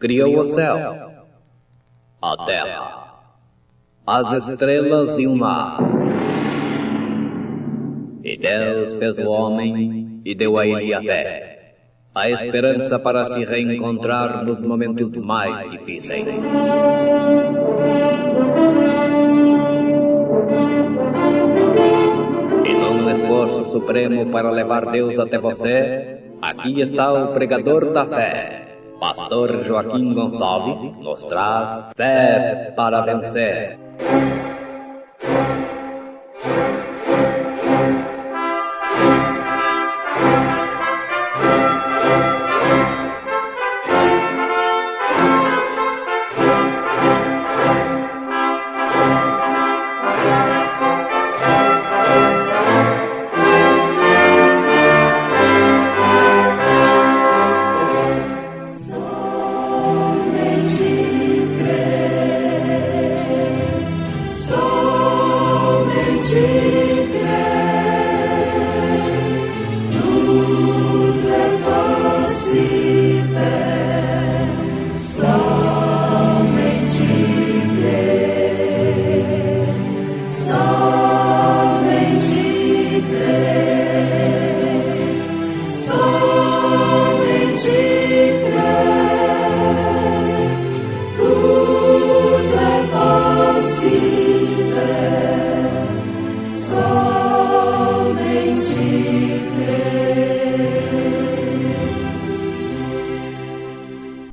criou o céu, a terra, as estrelas e o mar. E Deus fez o homem e deu a ele a fé, a esperança para se reencontrar nos momentos mais difíceis. E num esforço supremo para levar Deus até você, aqui está o pregador da fé. Pastor Joaquim Gonçalves nos traz fé para vencer.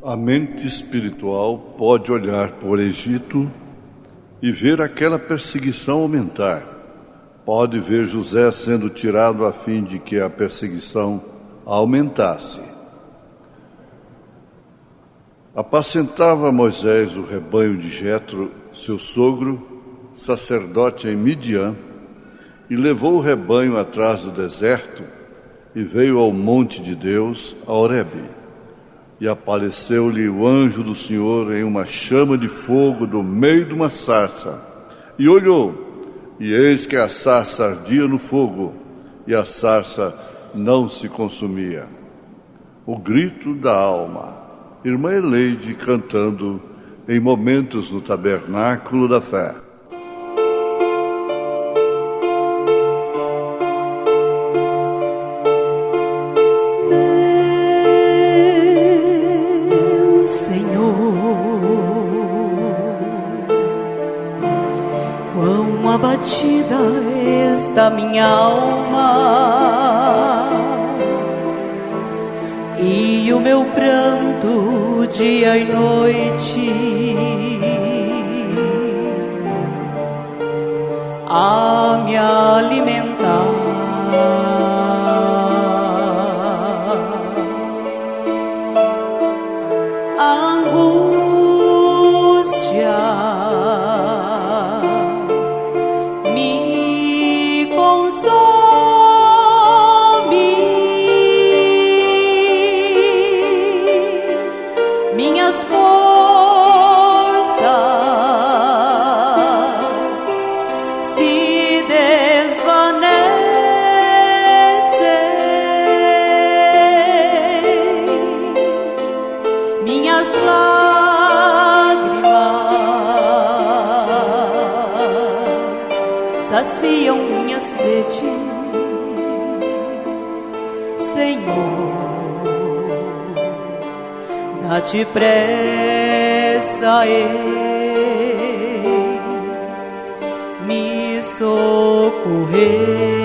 A mente espiritual pode olhar para o Egito e ver aquela perseguição aumentar. Pode ver José sendo tirado a fim de que a perseguição aumentasse. Apacentava Moisés o rebanho de Jetro, seu sogro, sacerdote em Midian, e levou o rebanho atrás do deserto e veio ao monte de Deus, a Horebe. E apareceu-lhe o anjo do Senhor em uma chama de fogo do meio de uma sarça. E olhou, e eis que a sarça ardia no fogo, e a sarça não se consumia. O grito da alma. Irmã Eleide cantando em Momentos no Tabernáculo da Fé. Abatida está minha alma e o meu pranto dia e noite a me alimentar. A angústia saciam minha sede, Senhor, dá-te pressa em me socorrer.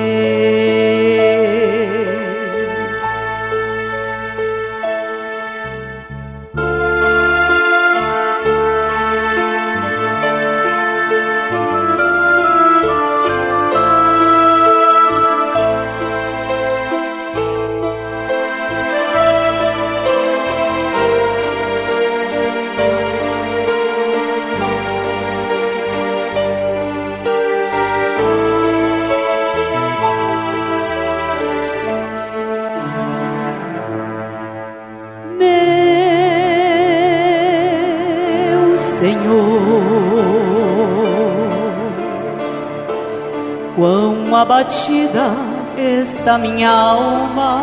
Quão abatida está minha alma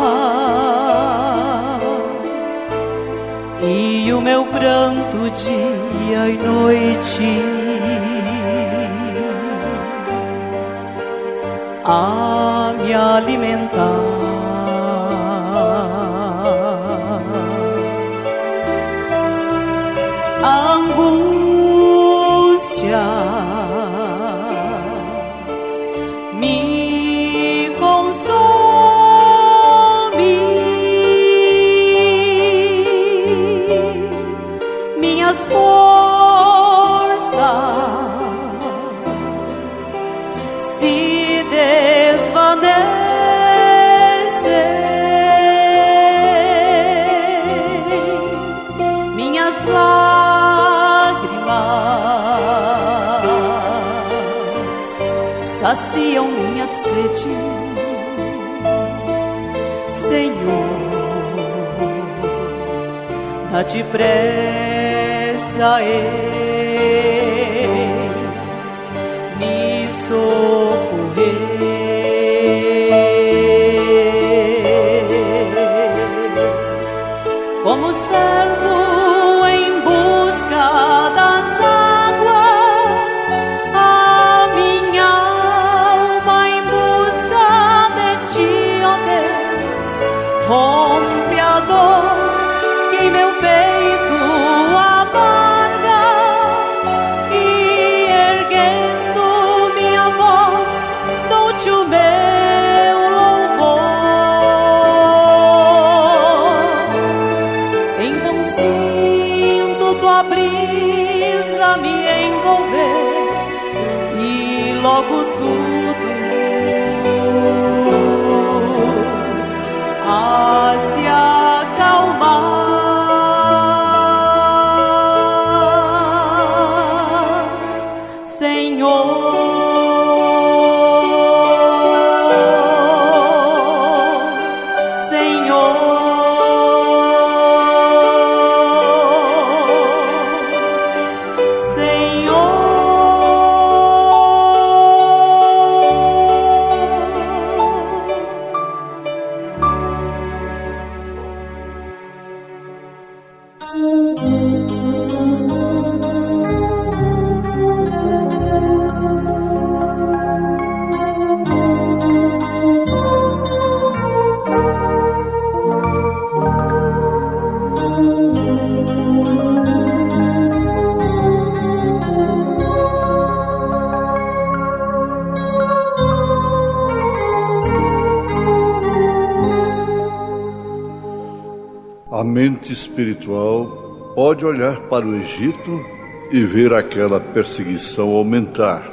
e o meu pranto dia e noite a me alimentar. A angústia me consome, minhas forças se desvanecem, minhas saciam minha sede, Senhor, dá-te pressa em me socorrer. Como servo em busca das águas, a minha alma em busca de ti, ó Deus, rompe a dor que em meu peito amarga, e erguendo minha voz, dou-te o meu louvor. Então sinto tua brisa me envolver, e logo tudo a se acalmar, Senhor. A mente espiritual pode olhar para o Egito e ver aquela perseguição aumentar.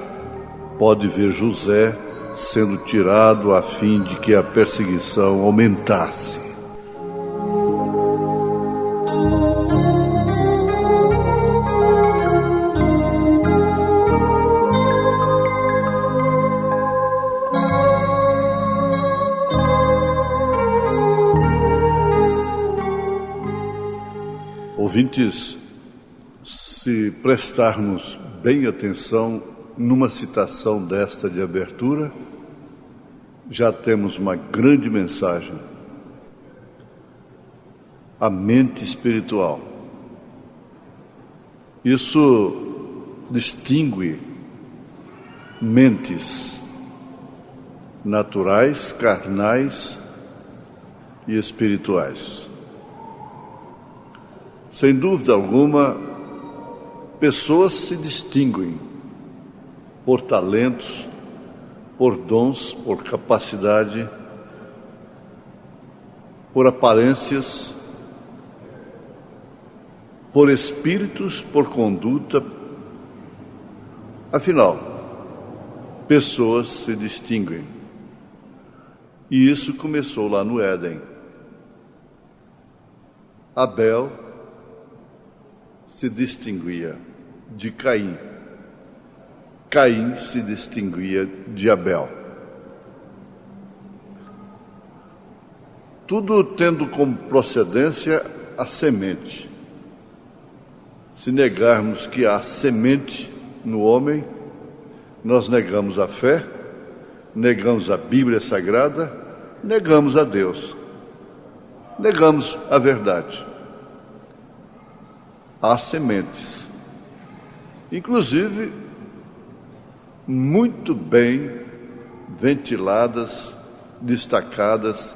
Pode ver José sendo tirado a fim de que a perseguição aumentasse. Ouvintes, se prestarmos bem atenção numa citação desta de abertura, já temos uma grande mensagem. A mente espiritual. Isso distingue mentes naturais, carnais e espirituais. Sem dúvida alguma, pessoas se distinguem por talentos, por dons, por capacidade, por aparências, por espíritos, por conduta. Afinal, pessoas se distinguem. E isso começou lá no Éden. Abel se distinguia de Caim. Caim se distinguia de Abel. Tudo tendo como procedência a semente. Se negarmos que há semente no homem, nós negamos a fé, negamos a Bíblia Sagrada, negamos a Deus, negamos a verdade. as sementes, inclusive muito bem ventiladas, destacadas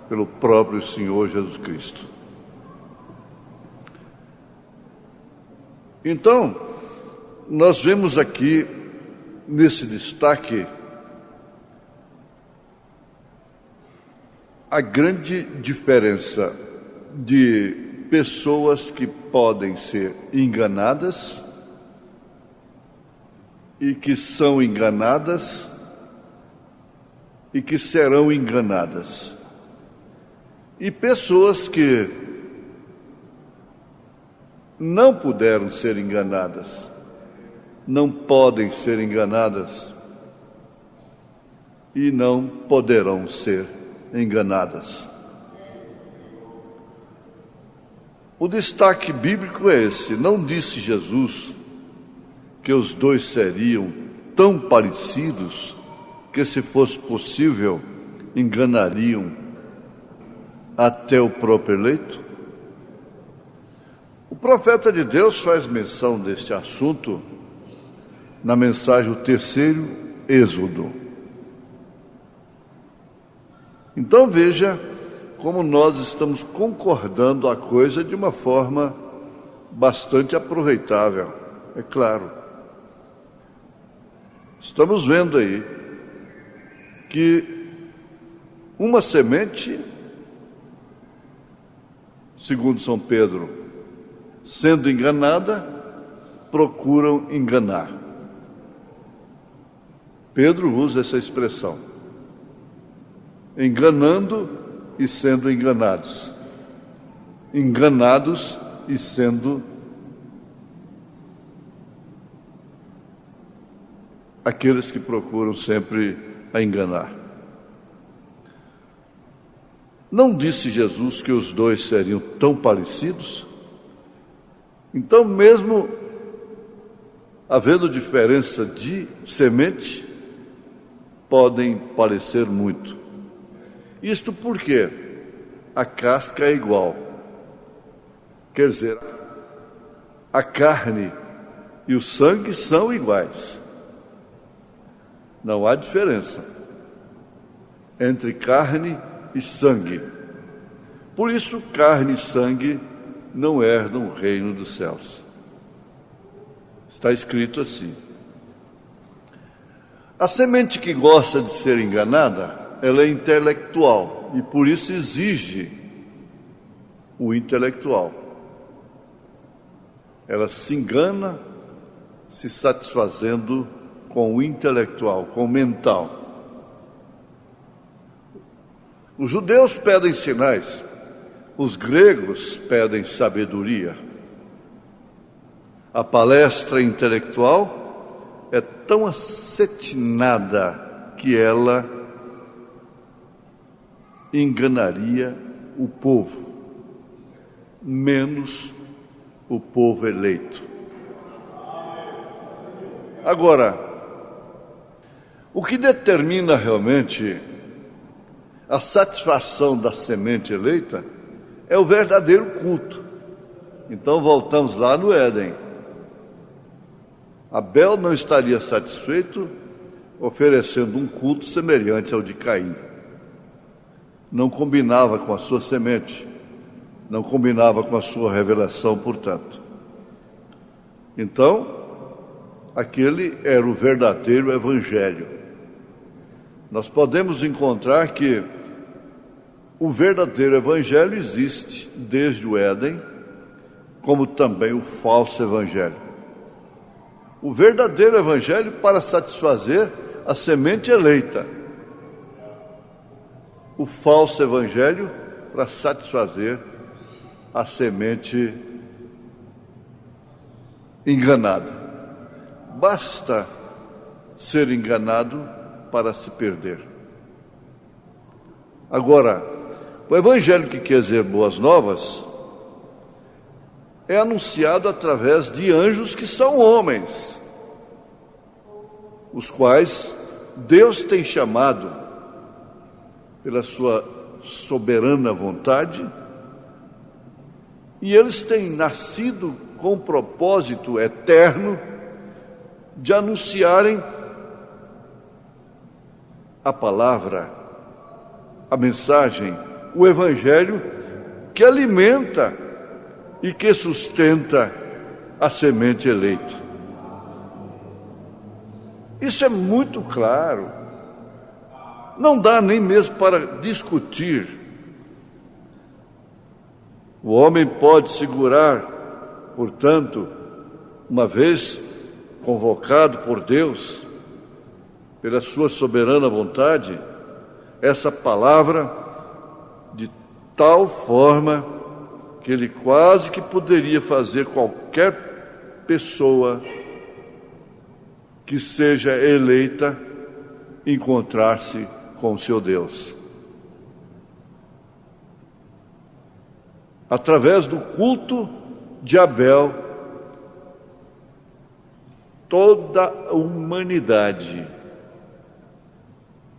pelo próprio Senhor Jesus Cristo. Então, nós vemos aqui, nesse destaque, a grande diferença de pessoas que podem ser enganadas e que são enganadas e que serão enganadas, e pessoas que não puderam ser enganadas, não podem ser enganadas e não poderão ser enganadas. O destaque bíblico é esse: não disse Jesus que os dois seriam tão parecidos que, se fosse possível, enganariam até o próprio eleito? O profeta de Deus faz menção deste assunto na mensagem, o terceiro Êxodo. Então veja como nós estamos concordando a coisa de uma forma bastante aproveitável, é claro. Estamos vendo aí que uma semente, segundo São Pedro, sendo enganada, procuram enganar. Pedro usa essa expressão: enganando e sendo enganados, enganados e sendo aqueles que procuram sempre a enganar. Não disse Jesus que os dois seriam tão parecidos? Então, mesmo havendo diferença de semente, podem parecer muito. Isto porque a casca é igual. Quer dizer, a carne e o sangue são iguais. Não há diferença entre carne e sangue. Por isso, carne e sangue não herdam o reino dos céus. Está escrito assim. A semente que gosta de ser enganada, ela é intelectual e por isso exige o intelectual. Ela se engana se satisfazendo com o intelectual, com o mental. Os judeus pedem sinais, os gregos pedem sabedoria. A palestra intelectual é tão acetinada que ela enganaria o povo, menos o povo eleito. Agora, o que determina realmente a satisfação da semente eleita é o verdadeiro culto. Então voltamos lá no Éden. Abel não estaria satisfeito oferecendo um culto semelhante ao de Caim. Não combinava com a sua semente, não combinava com a sua revelação, portanto. Então, aquele era o verdadeiro evangelho. Nós podemos encontrar que o verdadeiro evangelho existe desde o Éden, como também o falso evangelho. O verdadeiro evangelho para satisfazer a semente eleita. O falso evangelho para satisfazer a semente enganada. Basta ser enganado para se perder. Agora, o evangelho que quer dizer boas novas é anunciado através de anjos que são homens, os quais Deus tem chamado pela sua soberana vontade, e eles têm nascido com o propósito eterno de anunciarem a palavra, a mensagem, o Evangelho que alimenta e que sustenta a semente eleita. Isso é muito claro. Não dá nem mesmo para discutir. O homem pode segurar, portanto, uma vez convocado por Deus, pela sua soberana vontade, essa palavra de tal forma que ele quase que poderia fazer qualquer pessoa que seja eleita encontrar-se com o seu Deus. Através do culto de Abel, toda a humanidade,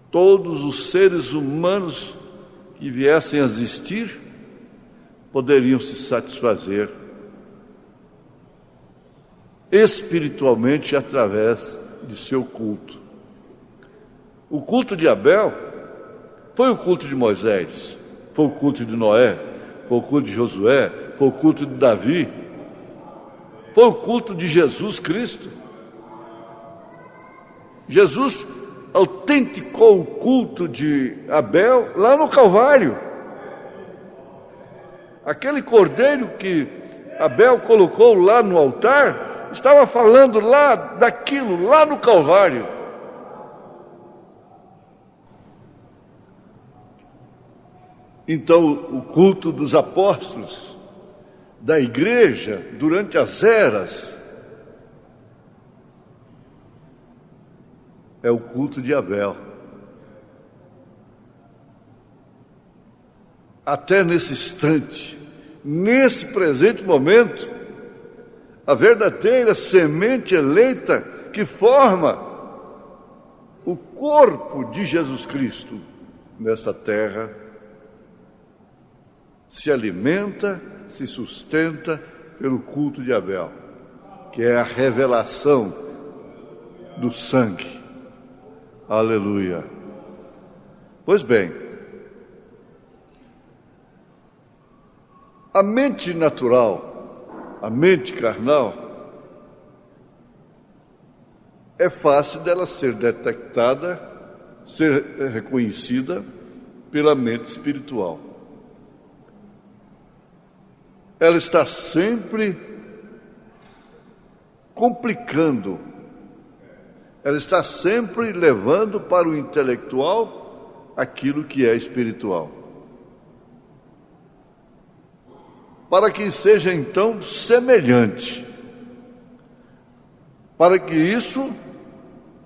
todos os seres humanos que viessem a existir, poderiam se satisfazer espiritualmente através de seu culto. O culto de Abel foi o culto de Moisés, foi o culto de Noé, foi o culto de Josué, foi o culto de Davi, foi o culto de Jesus Cristo. Jesus autenticou o culto de Abel lá no Calvário. Aquele cordeiro que Abel colocou lá no altar estava falando lá daquilo, lá no Calvário. Então, o culto dos apóstolos, da igreja, durante as eras, é o culto de Abel. Até nesse instante, nesse presente momento, a verdadeira semente eleita que forma o corpo de Jesus Cristo nessa terra, se alimenta, se sustenta pelo culto de Abel, que é a revelação do sangue. Aleluia. Pois bem, a mente natural, a mente carnal, é fácil dela ser detectada, ser reconhecida pela mente espiritual. Ela está sempre complicando, ela está sempre levando para o intelectual aquilo que é espiritual, para que seja então semelhante, para que isso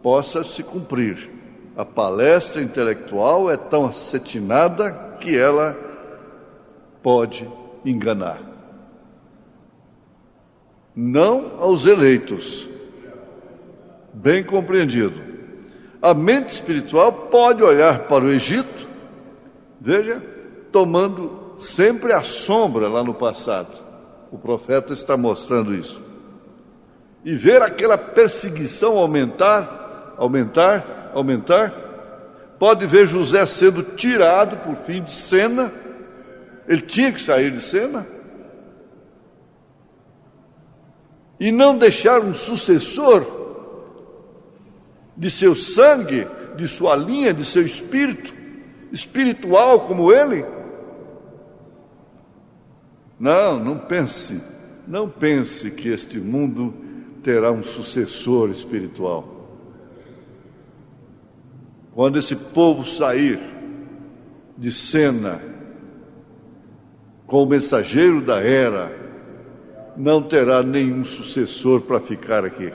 possa se cumprir. A palestra intelectual é tão acetinada que ela pode enganar. Não aos eleitos, bem compreendido. A mente espiritual pode olhar para o Egito, veja, tomando sempre a sombra lá no passado. O profeta está mostrando isso. E ver aquela perseguição aumentar. Pode ver José sendo tirado por fim de cena. Ele tinha que sair de cena. E não deixar um sucessor de seu sangue, de sua linha, de seu espírito, espiritual como ele. Não pense que este mundo terá um sucessor espiritual. Quando esse povo sair de cena com o mensageiro da era, não terá nenhum sucessor para ficar aqui.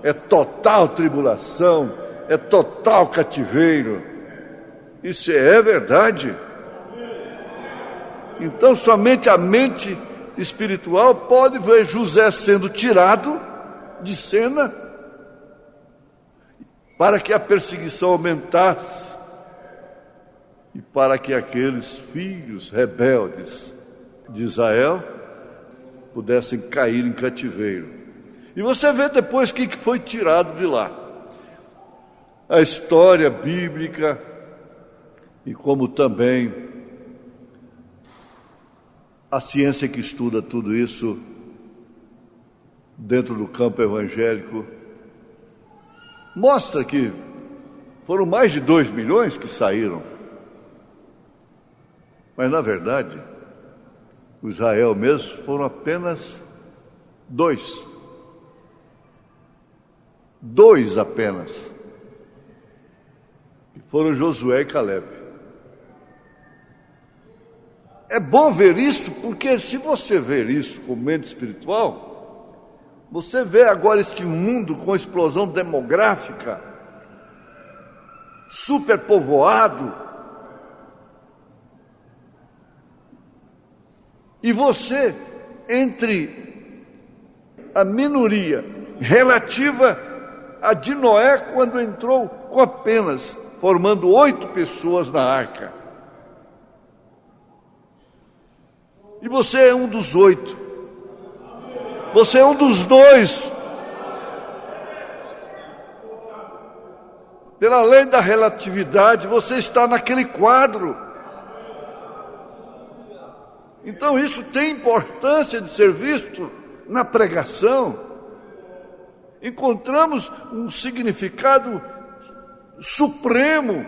É total tribulação, é total cativeiro. Isso é verdade. Então somente a mente espiritual pode ver José sendo tirado de cena para que a perseguição aumentasse e para que aqueles filhos rebeldes de Israel pudessem cair em cativeiro. E você vê depois o que foi tirado de lá. A história bíblica e como também a ciência que estuda tudo isso dentro do campo evangélico mostra que foram mais de 2 milhões que saíram. Mas, na verdade, o Israel mesmo foram apenas 2. 2 apenas. Que foram Josué e Caleb. É bom ver isso, porque se você ver isso com mente espiritual, você vê agora este mundo com explosão demográfica, superpovoado, e você, entre a minoria relativa a de Noé, quando entrou com apenas formando 8 pessoas na arca. E você é um dos 8. Você é um dos 2. Pela lei da relatividade, você está naquele quadro. Então isso tem importância de ser visto na pregação. Encontramos um significado supremo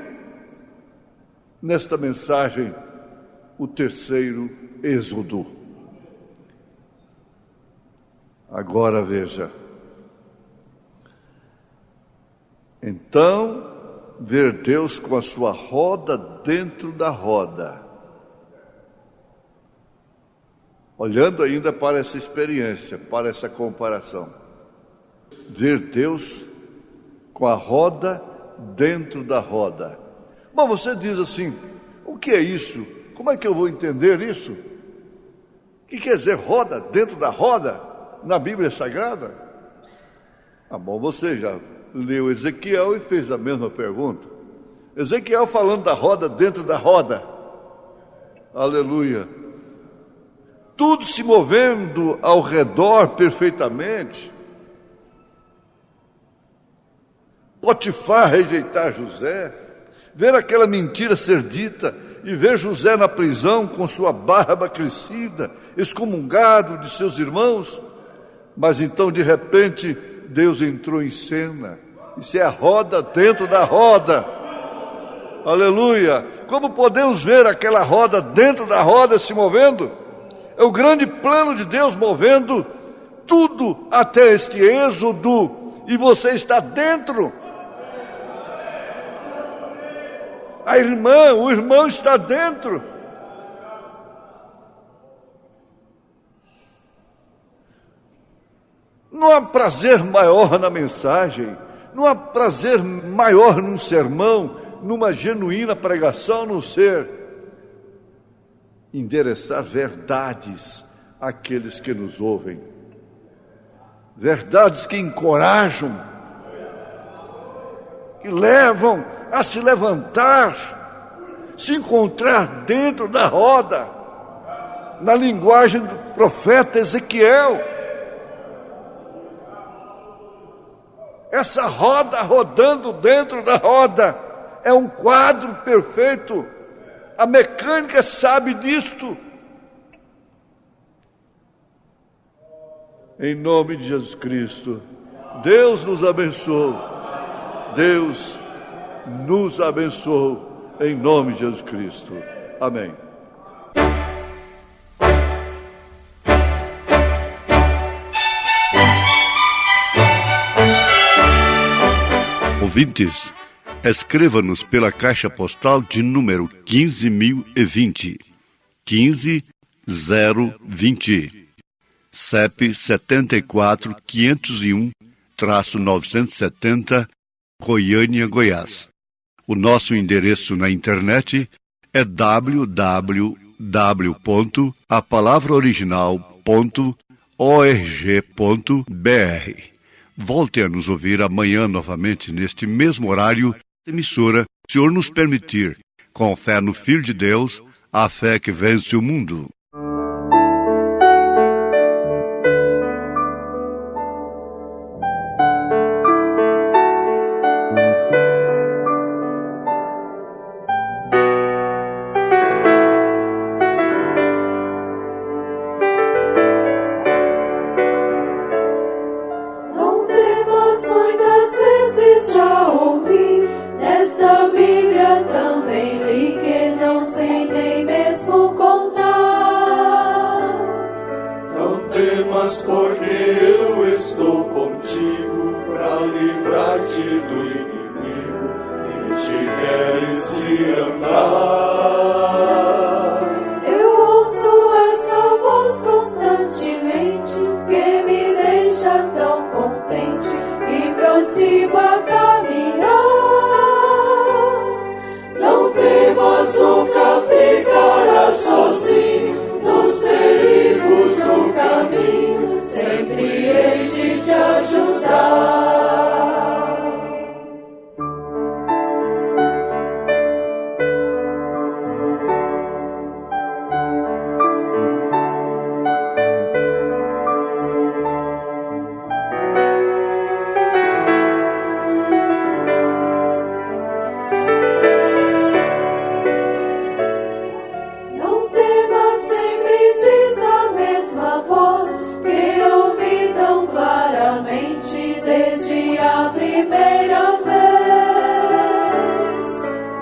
nesta mensagem, o terceiro êxodo. Agora veja. Então, ver Deus com a sua roda dentro da roda. Olhando ainda para essa experiência, para essa comparação. Ver Deus com a roda dentro da roda. Bom, você diz assim, o que é isso? Como é que eu vou entender isso? O que quer dizer roda dentro da roda na Bíblia Sagrada? Ah, bom, você já leu Ezequiel e fez a mesma pergunta. Ezequiel falando da roda dentro da roda. Aleluia. Tudo se movendo ao redor perfeitamente. Potifar rejeitar José, ver aquela mentira ser dita e ver José na prisão com sua barba crescida, excomungado de seus irmãos. Mas então, de repente, Deus entrou em cena. Isso é a roda dentro da roda. Aleluia! Como podemos ver aquela roda dentro da roda se movendo? É o grande plano de Deus movendo tudo até este êxodo. E você está dentro. A irmã, o irmão está dentro. Não há prazer maior na mensagem, não há prazer maior num sermão, numa genuína pregação, a não ser endereçar verdades àqueles que nos ouvem. Verdades que encorajam, que levam a se levantar, se encontrar dentro da roda, na linguagem do profeta Ezequiel. Essa roda rodando dentro da roda é um quadro perfeito. A mecânica sabe disto. Em nome de Jesus Cristo, Deus nos abençoe. Deus nos abençoe, em nome de Jesus Cristo. Amém. Ouvintes, escreva-nos pela caixa postal de número 15.020, 15020, CEP 74.501-970, Goiânia, Goiás. O nosso endereço na internet é www.apalavraoriginal.org.br. Volte a nos ouvir amanhã novamente neste mesmo horário, emissora, se o Senhor nos permitir, com fé no Filho de Deus, a fé que vence o mundo. temas, porque eu estou contigo para livrar-te do inimigo que te quer se andar. Eu ouço esta voz constantemente que me deixa tão contente e prossigo a caminhar. Não temas, nunca ficarás sozinho nos perigos do caminho, sempre hei de te ajudar. Desde a primeira vez.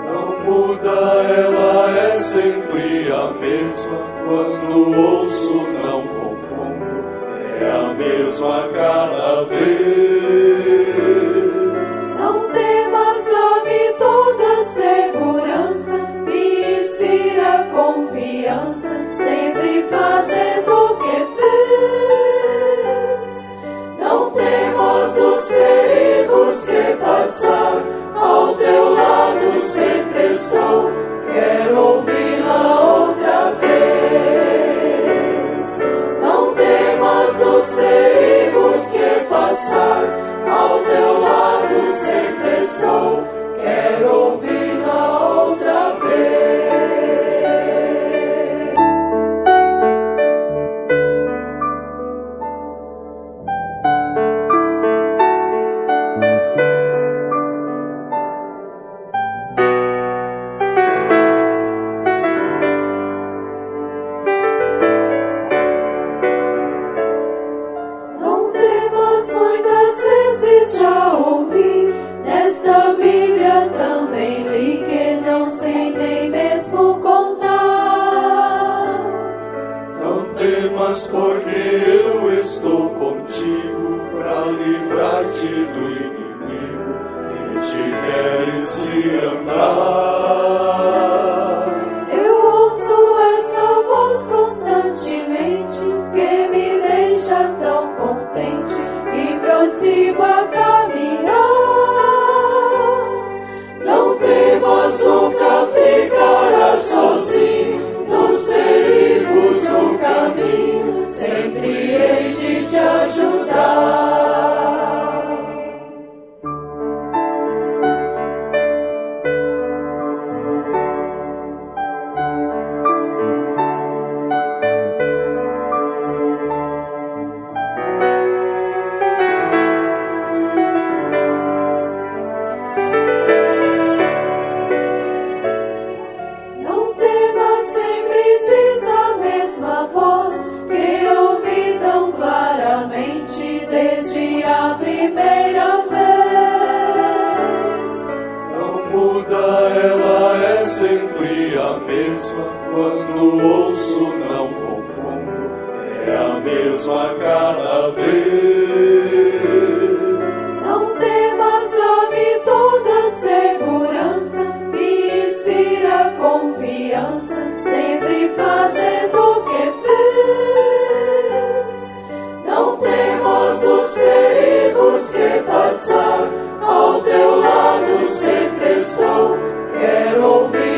Não muda, ela é sempre a mesma. Quando ouço, não confundo, é a mesma cada vez. Não temas, dá-me toda segurança, me inspira confiança, sempre fazendo o que fez. Não temas os perigos que passar, ao teu lado sempre estou, quero ouvi-la outra vez. Não temas os perigos que passar, ao teu lado sempre estou, quero ouvi-la outra vez. Muitas vezes já ouvi, nesta Bíblia também li, que não sei nem mesmo contar. Não temas, porque eu estou contigo para livrar-te do inimigo que te quer se andar. Eu ouço esta voz constantemente que me deixa tão contente e prossigo a caminhar. Não temas, nunca ficarás sozinho nos perigos do caminho, sempre hei de te ajudar. Desde a primeira vez. Não muda, ela é sempre a mesma. Quando ouço, não confundo, é a mesma cada vez. Não temas, dá-me toda segurança, me inspira confiança, sempre fazendo o que fez. Não temas os perigos que passar, ao teu lado sempre estou, quero ouvir